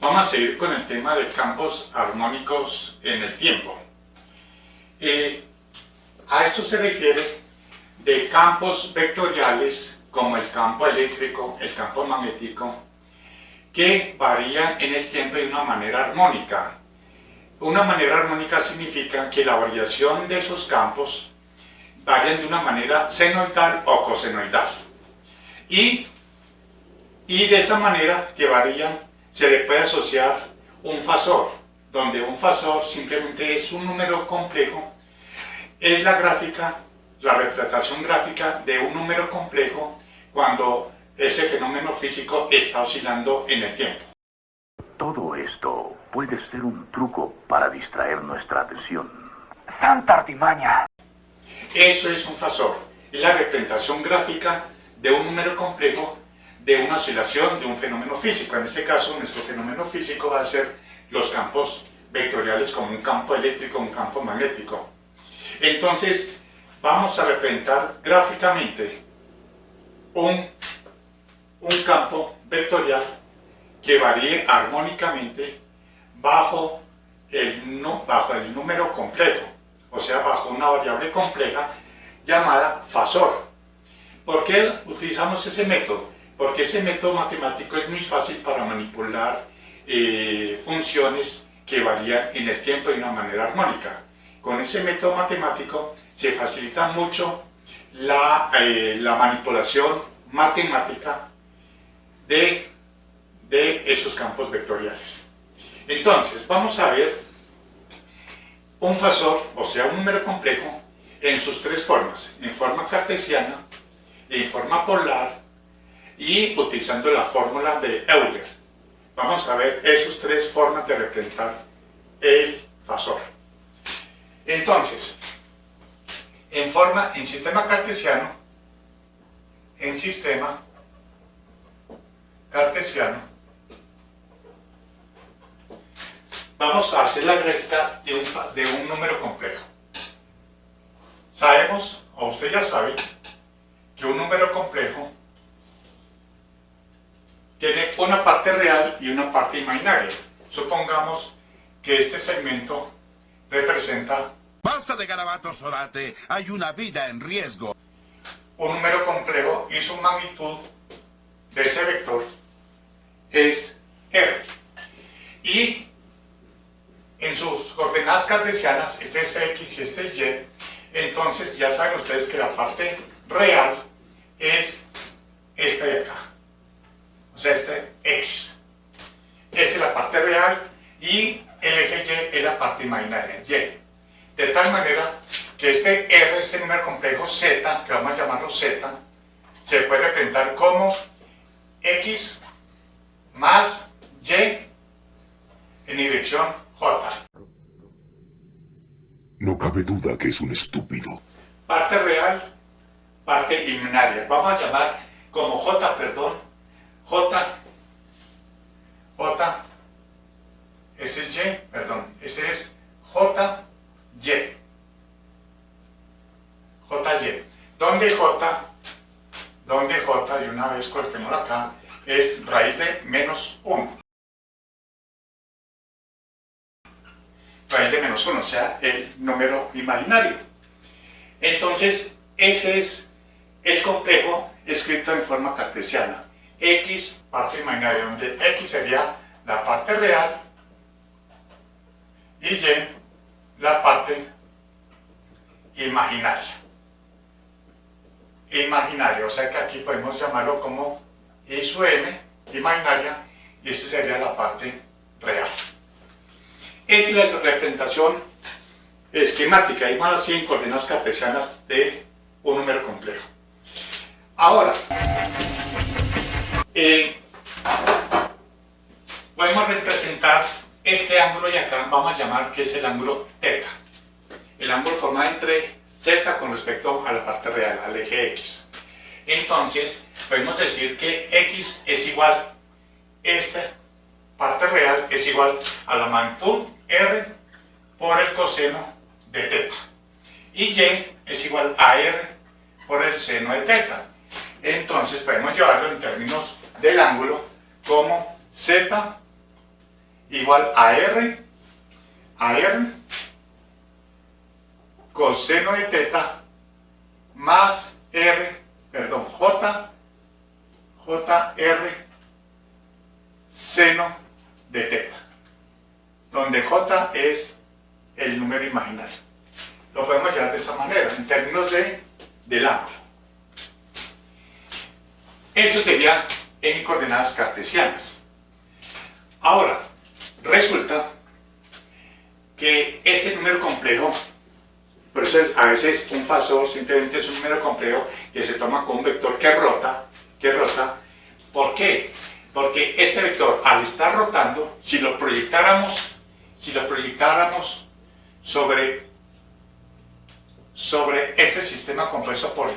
Vamos a seguir con el tema de campos armónicos en el tiempo. A esto se refiere de campos vectoriales como el campo eléctrico, el campo magnético, que varían en el tiempo de una manera armónica. Una manera armónica significa que la variación de esos campos varían de una manera senoidal o cosenoidal. Y de esa manera que varían, se le puede asociar un fasor, donde un fasor simplemente es un número complejo, es la representación gráfica de un número complejo cuando ese fenómeno físico está oscilando en el tiempo. Todo esto puede ser un truco para distraer nuestra atención. ¡Santa artimaña! Eso es un fasor, es la representación gráfica de un número complejo de una oscilación de un fenómeno físico. En este caso, nuestro fenómeno físico va a ser los campos vectoriales como un campo eléctrico, un campo magnético. Entonces, vamos a representar gráficamente un campo vectorial que varíe armónicamente bajo el número complejo, o sea, bajo una variable compleja llamada fasor. ¿Por qué utilizamos ese método? Porque ese método matemático es muy fácil para manipular funciones que varían en el tiempo de una manera armónica. Con ese método matemático se facilita mucho la manipulación matemática de esos campos vectoriales. Entonces, vamos a ver un fasor, o sea, un número complejo, en sus tres formas: en forma cartesiana, en forma polar y utilizando la fórmula de Euler. Vamos a ver esas tres formas de representar el fasor. Entonces, en sistema cartesiano, vamos a hacer la gráfica de un número complejo. Sabemos, o usted ya sabe, que un número complejo tiene una parte real y una parte imaginaria. Supongamos que este segmento representa... ¡Basta de garabatos, Sorate! ¡Hay una vida en riesgo! Un número complejo y su magnitud de ese vector es R. Y en sus coordenadas cartesianas, este es X y este es Y, entonces ya saben ustedes que la parte real es esta de acá. O sea, este X. Esa es la parte real y el eje Y es la parte imaginaria, Y. De tal manera que este R, este número complejo Z, que vamos a llamarlo Z, se puede representar como X más Y en dirección J. No cabe duda que es un estúpido. Parte real, parte imaginaria. Vamos a llamar como J, ese es Y, ese es JY. Donde J, y una vez cortémoslo acá, es raíz de menos 1. Raíz de menos 1, o sea, el número imaginario. Entonces, ese es el complejo escrito en forma cartesiana. X, parte imaginaria, donde X sería la parte real y Y, la parte imaginaria. O sea que aquí podemos llamarlo como I sub M, imaginaria, y esta sería la parte real. Esta es la representación esquemática, y más así en coordenadas cartesianas de un número complejo. Ahora, podemos representar este ángulo y acá vamos a llamar que es el ángulo θ. El ángulo formado entre Z con respecto a la parte real, al eje X. Entonces, podemos decir que X es igual, esta parte real es igual a la magnitud R por el coseno de θ. Y Y es igual a R por el seno de θ. Entonces podemos llevarlo en términos del ángulo como Z igual a R coseno de teta más JR seno de teta, donde J es el número imaginario. Lo podemos llamar de esa manera, en términos del ángulo. Eso sería en coordenadas cartesianas. Ahora, resulta que este número complejo, por eso a veces un fasor simplemente es un número complejo que se toma con un vector que rota. ¿Por qué? Porque este vector, al estar rotando, si lo proyectáramos sobre este sistema compuesto por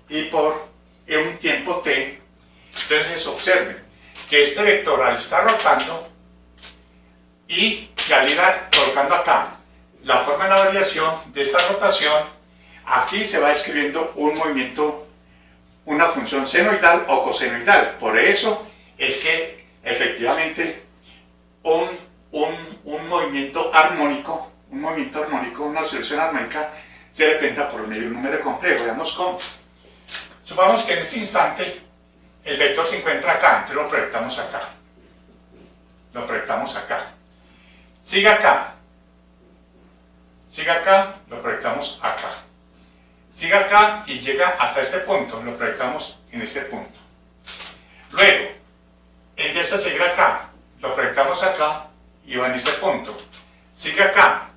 y por un tiempo t, entonces observen que este vector, al estar rotando y al ir colocando acá la forma de la variación de esta rotación, aquí se va escribiendo un movimiento, una función senoidal o cosenoidal. Por eso es que efectivamente un movimiento armónico, una solución armónica, se representa por medio de un número complejo. Veamos cómo. Supongamos que en este instante el vector se encuentra acá, entonces lo proyectamos acá. Sigue acá, lo proyectamos acá. Sigue acá y llega hasta este punto, lo proyectamos en este punto. Luego, empieza a seguir acá, lo proyectamos acá y va en este punto. Sigue acá,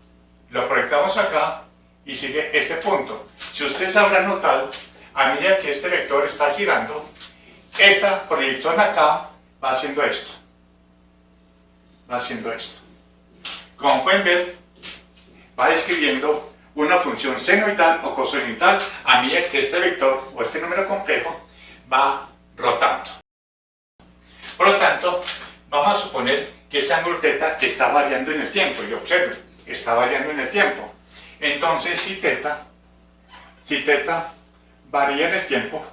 lo proyectamos acá y sigue este punto. Si ustedes habrán notado, a medida que este vector está girando, esta proyección acá va haciendo esto. Como pueden ver, va describiendo una función senoidal o cosenoidal a medida que este vector o este número complejo va rotando. Por lo tanto, vamos a suponer que este ángulo θ está variando en el tiempo, y observen, está variando en el tiempo. Entonces, si θ varía en el tiempo,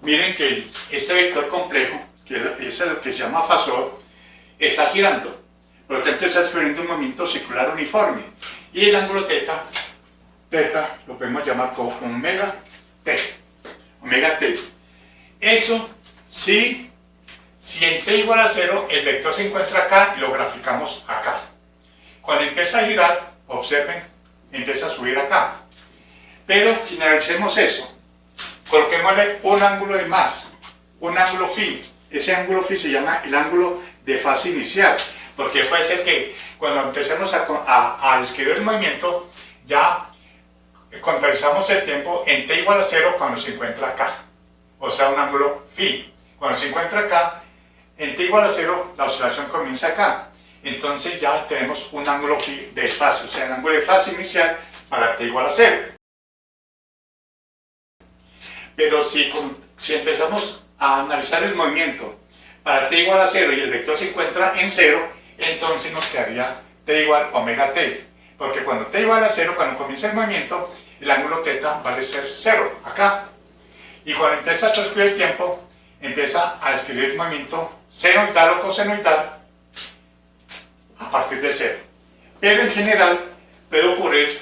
miren que este vector complejo, que es lo que se llama fasor, está girando. Por lo tanto, está experimentando un movimiento circular uniforme. Y el ángulo θ lo podemos llamar como omega t. Eso si en t igual a 0, el vector se encuentra acá y lo graficamos acá. Cuando empieza a girar, observen, empieza a subir acá. Pero si analicemos eso, coloquémosle un ángulo de más, un ángulo phi. Ese ángulo phi se llama el ángulo de fase inicial, porque puede ser que cuando empecemos a describir el movimiento, ya contabilizamos el tiempo en t igual a 0 cuando se encuentra acá, o sea, un ángulo phi. Cuando se encuentra acá, en t igual a 0, la oscilación comienza acá. Entonces ya tenemos un ángulo phi de fase, o sea, el ángulo de fase inicial para t igual a 0. Pero si empezamos a analizar el movimiento para t igual a 0 y el vector se encuentra en 0, entonces nos quedaría t igual a omega t. Porque cuando t igual a 0, cuando comienza el movimiento, el ángulo θ vale ser 0, acá. Y cuando empieza a transcurrir el tiempo, empieza a describir el movimiento senoidal o cosenoidal a partir de 0. Pero en general puede ocurrir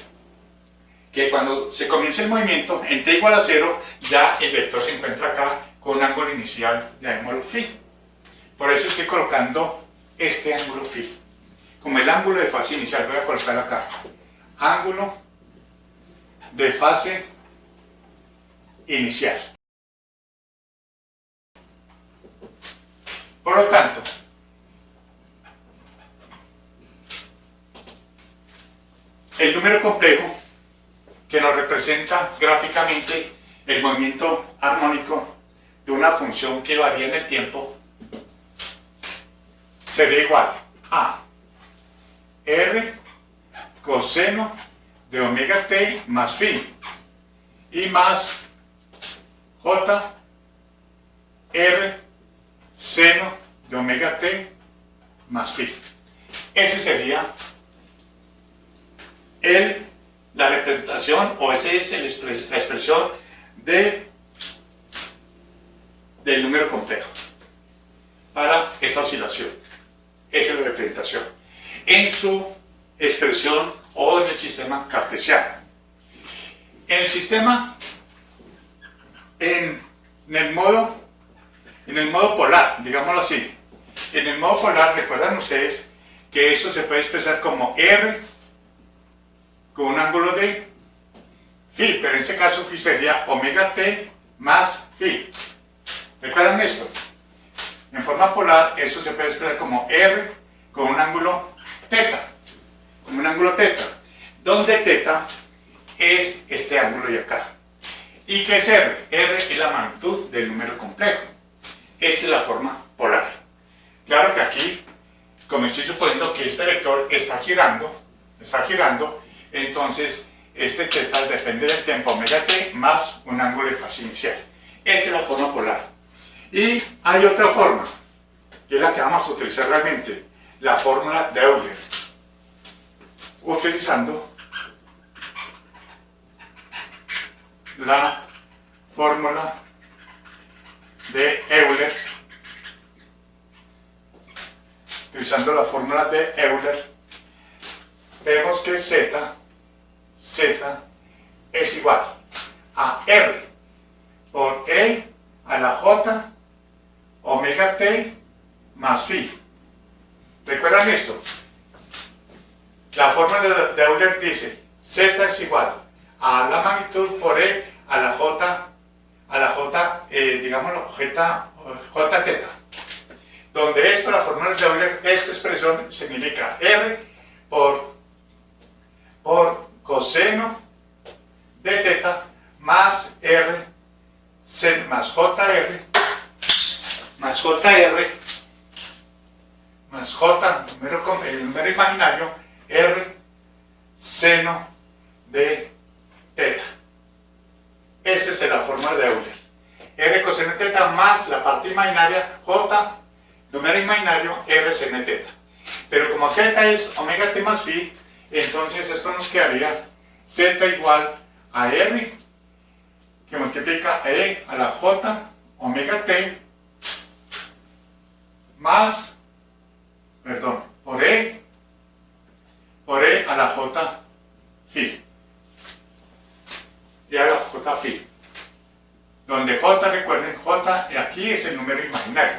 que cuando se comienza el movimiento en t igual a 0, ya el vector se encuentra acá con un ángulo inicial de ángulo phi. Por eso estoy colocando este ángulo phi como el ángulo de fase inicial. Voy a colocarlo acá, ángulo de fase inicial. Por lo tanto, el número complejo que nos representa gráficamente el movimiento armónico de una función que varía en el tiempo sería igual a R coseno de omega t más phi y más J R seno de omega t más phi. Ese sería la representación, o esa es la expresión del del número complejo para esa oscilación. Esa es la representación en su expresión o en el sistema cartesiano. En el sistema, en el modo polar, digámoslo así. En el modo polar, recuerdan ustedes que eso se puede expresar como R con un ángulo de phi, pero en este caso phi sería omega t más phi. ¿Recuerdan esto? En forma polar, eso se puede expresar como R con un ángulo teta, como un ángulo teta, donde teta es este ángulo de acá. ¿Y qué es R? R es la magnitud del número complejo. Esta es la forma polar. Claro que aquí, como estoy suponiendo que este vector está girando, entonces este teta depende del tiempo omega t más un ángulo de fase inicial. Esta es la forma polar. Y hay otra forma, que es la que vamos a utilizar realmente, la fórmula de Euler. Utilizando la fórmula de Euler, vemos que z es igual a R por E a la J omega t más phi. ¿Recuerdan esto? La fórmula de Euler dice z es igual a la magnitud por E a la J, digámoslo, J teta. Donde esto, la fórmula de Euler, esta expresión significa R por coseno de teta más R más JR más JR más J, el número imaginario, R seno de teta. Esa es la fórmula de Euler. R coseno de teta más la parte imaginaria, J, número imaginario, R seno de teta. Pero como teta es omega t más phi, entonces esto nos quedaría z igual a R, que multiplica E a la J omega t más, por E a la J phi. Y a la J phi. Donde J, recuerden, J aquí es el número imaginario.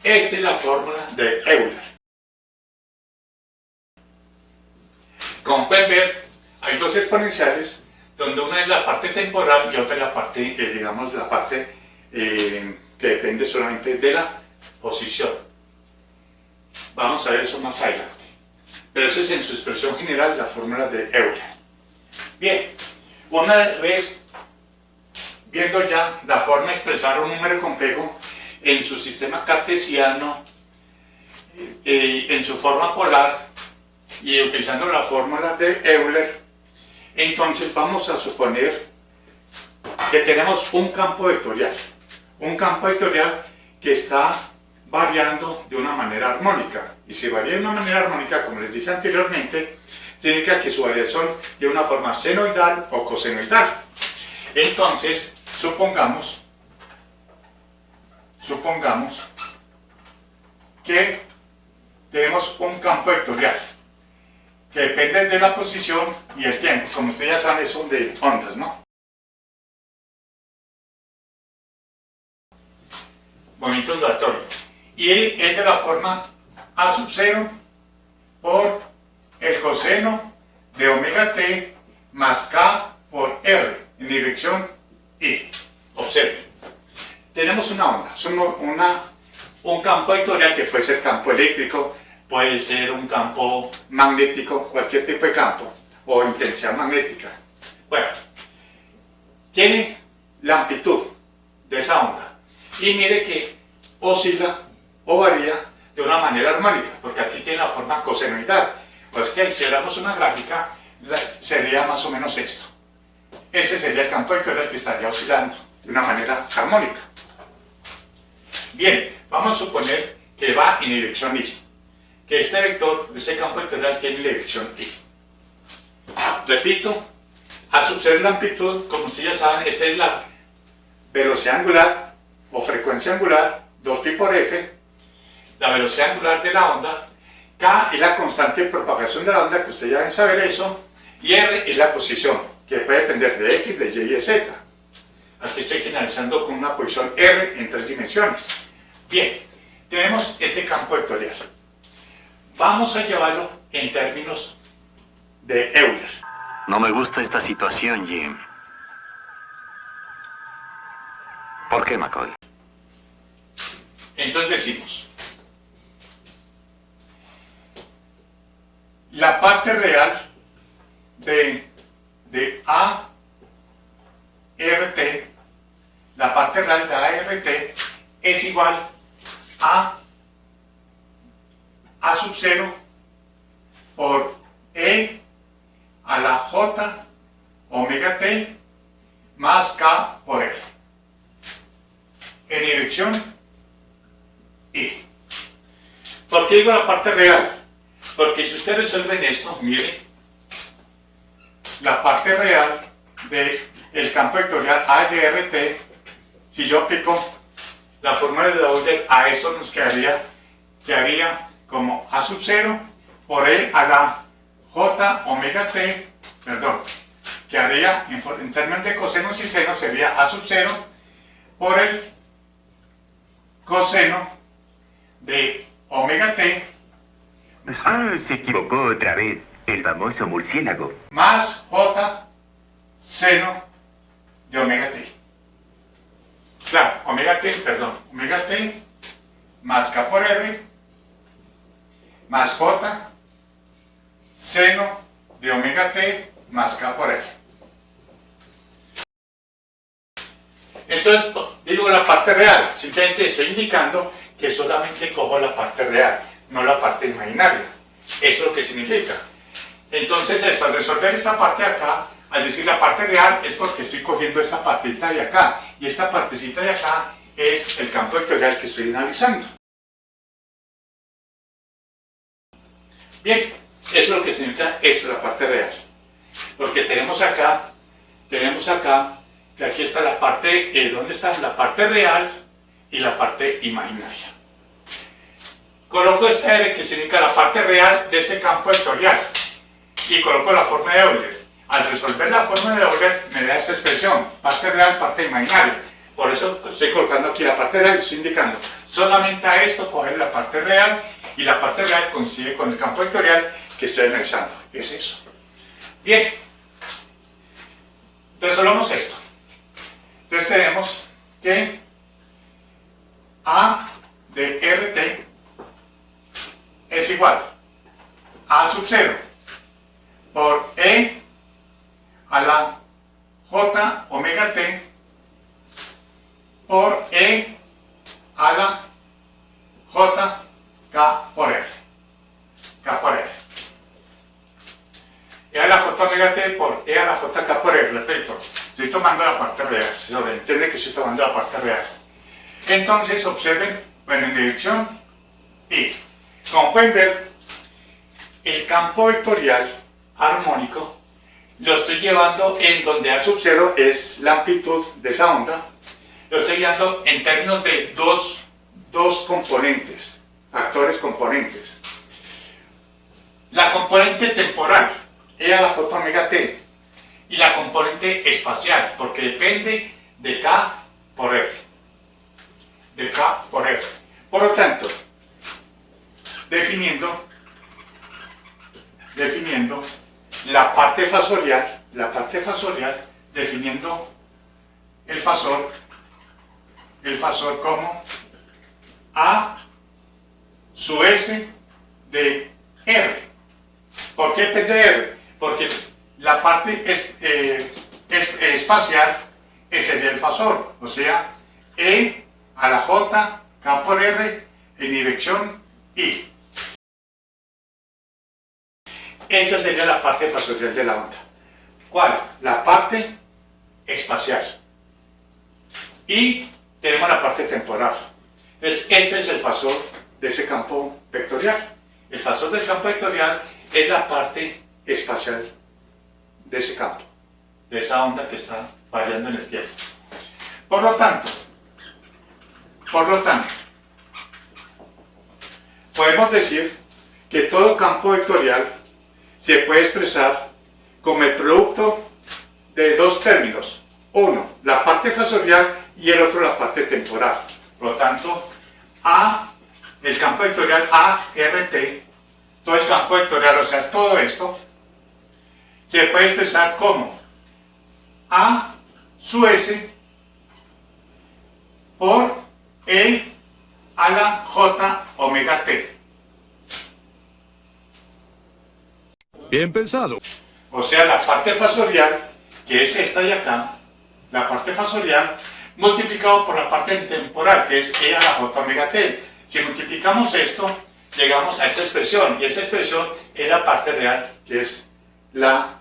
Esta es la fórmula de Euler. Como pueden ver, hay dos exponenciales, donde una es la parte temporal y otra es la parte, digamos, la parte que depende solamente de la posición. Vamos a ver eso más adelante. Pero eso es en su expresión general la fórmula de Euler. Bien, una vez viendo ya la forma de expresar un número complejo en su sistema cartesiano, en su forma polar y utilizando la fórmula de Euler, entonces vamos a suponer que tenemos un campo vectorial que está variando de una manera armónica. Y si varía de una manera armónica, como les dije anteriormente, significa que su variación de una forma senoidal o cosenoidal. Entonces, supongamos que tenemos un campo vectorial que depende de la posición y el tiempo. Como ustedes ya saben, son de ondas, ¿no? Movimiento ondulatorio. Y es de la forma A sub 0 por el coseno de omega t más k por r en dirección y. Observen. Tenemos una onda, un campo vectorial que puede ser campo eléctrico, puede ser un campo magnético, cualquier tipo de campo, o intensidad magnética. Bueno, tiene la amplitud de esa onda. Y mire que oscila o varía de una manera armónica, porque aquí tiene la forma cosenoidal. Pues que si hagamos una gráfica, sería más o menos esto. Ese sería el campo vectorial que estaría oscilando de una manera armónica. Bien, vamos a suponer que va en dirección y, que este campo vectorial tiene dirección y. Repito, al sub 0 la amplitud, como ustedes ya saben, esta es la velocidad angular o frecuencia angular, 2pi por f, la velocidad angular de la onda, k es la constante de propagación de la onda, que ustedes ya deben saber eso, y r es la posición, que puede depender de x, de y y de z. Aquí estoy generalizando con una posición r en 3 dimensiones. Bien, tenemos este campo vectorial. Vamos a llevarlo en términos de Euler. No me gusta esta situación, Jim. ¿Por qué, McCoy? Entonces decimos, la parte real de ART, la parte real de ART es igual a sub 0 por E a la J omega t más K por R en dirección I. ¿Por qué digo la parte real? Porque si ustedes resuelven esto, miren, la parte real del campo vectorial A de RT, si yo aplico la fórmula de Euler, a esto nos quedaría como A sub 0 por E a la J omega t, perdón, quedaría en términos de cosenos y senos, sería A sub 0 por el coseno de omega t Se equivocó otra vez. El famoso murciélago. más J seno de omega t. Claro, omega t más K por R más J seno de omega t más K por R. Entonces, digo la parte real, simplemente estoy indicando que solamente cojo la parte real, no la parte imaginaria. Eso es lo que significa. Entonces, esto, al resolver esta parte de acá, al decir la parte real, es porque estoy cogiendo esa partita de acá, y esta partecita de acá es el campo vectorial que estoy analizando. Bien, eso es lo que significa esto, la parte real. Porque tenemos acá, que aquí está la parte, ¿dónde está? La parte real y la parte imaginaria. Coloco esta R que significa la parte real de este campo vectorial y coloco la forma de Euler. Al resolver la forma de Euler me da esta expresión, parte real, parte imaginaria. Por eso estoy colocando aquí la parte real y estoy indicando solamente a esto coger la parte real, y la parte real coincide con el campo vectorial que estoy analizando. Es eso. Bien, resolvamos esto. Entonces tenemos que A de RT es igual a sub 0 por E a la J omega t por E a la J K por R. K por R. E a la J omega t por E a la J K por R. Repito, estoy tomando la parte real. Se entiende que estoy tomando la parte real. Entonces observen, bueno, en dirección I. Como pueden ver, el campo vectorial armónico lo estoy llevando en donde A sub 0 es la amplitud de esa onda. Lo estoy llevando en términos de dos componentes, factores componentes. La componente temporal, E a la J omega t, y la componente espacial, porque depende de K por R. De K por R. Por lo tanto, definiendo la parte fasorial, definiendo el fasor como A su S de R. ¿Por qué depende de R? Porque la parte espacial sería el fasor, o sea, E a la J, K por R en dirección I. Esa sería la parte fasorial de la onda. ¿Cuál? La parte espacial. Y tenemos la parte temporal. Entonces, este es el fasor de ese campo vectorial. El fasor del campo vectorial es la parte espacial de ese campo, de esa onda que está variando en el tiempo. Por lo tanto, Por lo tanto, podemos decir que todo campo vectorial se puede expresar como el producto de dos términos. Uno, la parte fasorial y el otro, la parte temporal. Por lo tanto, el campo vectorial ART, todo el campo vectorial, o sea, todo esto, se puede expresar como A sub S por E a la J omega T. Bien pensado. O sea, la parte fasorial, que es esta de acá, la parte fasorial multiplicado por la parte temporal, que es E a la J omega T. Si multiplicamos esto, llegamos a esa expresión, y esa expresión es la parte real, que es la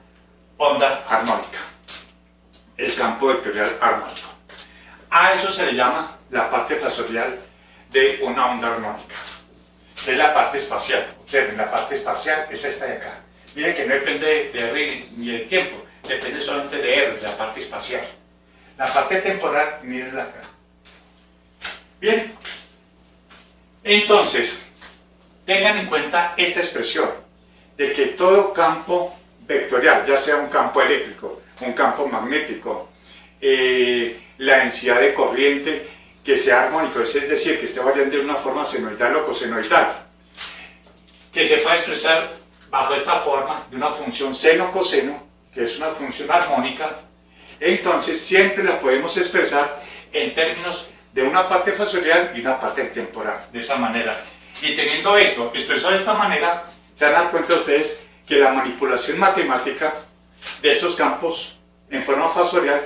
onda armónica, el campo vectorial armónico. A eso se le llama la parte fasorial de una onda armónica, que es la parte espacial. Observen, la parte espacial es esta de acá. Miren que no depende de R ni del tiempo, depende solamente de R, de la parte espacial. La parte temporal, mírenla acá. Bien, entonces, tengan en cuenta esta expresión, de que todo campo vectorial, ya sea un campo eléctrico, un campo magnético, la densidad de corriente, que sea armónico, es decir, que esté variando de una forma senoidal o cosenoidal, que se pueda expresar bajo esta forma de una función seno-coseno, que es una función armónica, entonces siempre la podemos expresar en términos de una parte fasorial y una parte temporal, de esa manera. Y teniendo esto expresado de esta manera, se van a dar cuenta ustedes que la manipulación matemática de estos campos en forma fasorial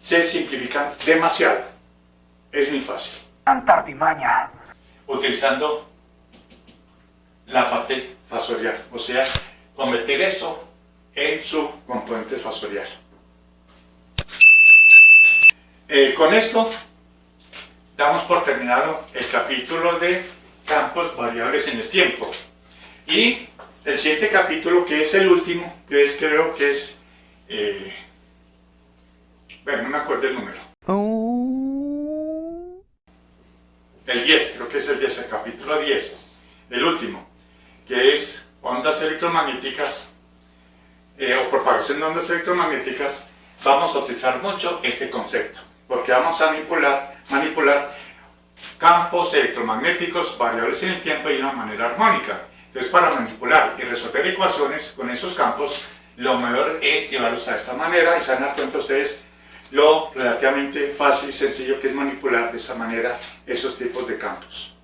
se simplifica demasiado. Es muy fácil. Tanta artimaña. Utilizando la parte fasorial, o sea, convertir esto en su componente fasorial. Con esto damos por terminado el capítulo de campos variables en el tiempo. Y el siguiente capítulo, que es el último, creo que es, bueno, no me acuerdo el número. El 10, creo que es el 10, el capítulo 10, el último, que es ondas electromagnéticas o propagación de ondas electromagnéticas. Vamos a utilizar mucho este concepto, porque vamos a manipular campos electromagnéticos variables en el tiempo y de una manera armónica. Entonces, para manipular y resolver ecuaciones con esos campos, lo mejor es llevarlos a esta manera, y se van a dar cuenta ustedes lo relativamente fácil y sencillo que es manipular de esta manera esos tipos de campos.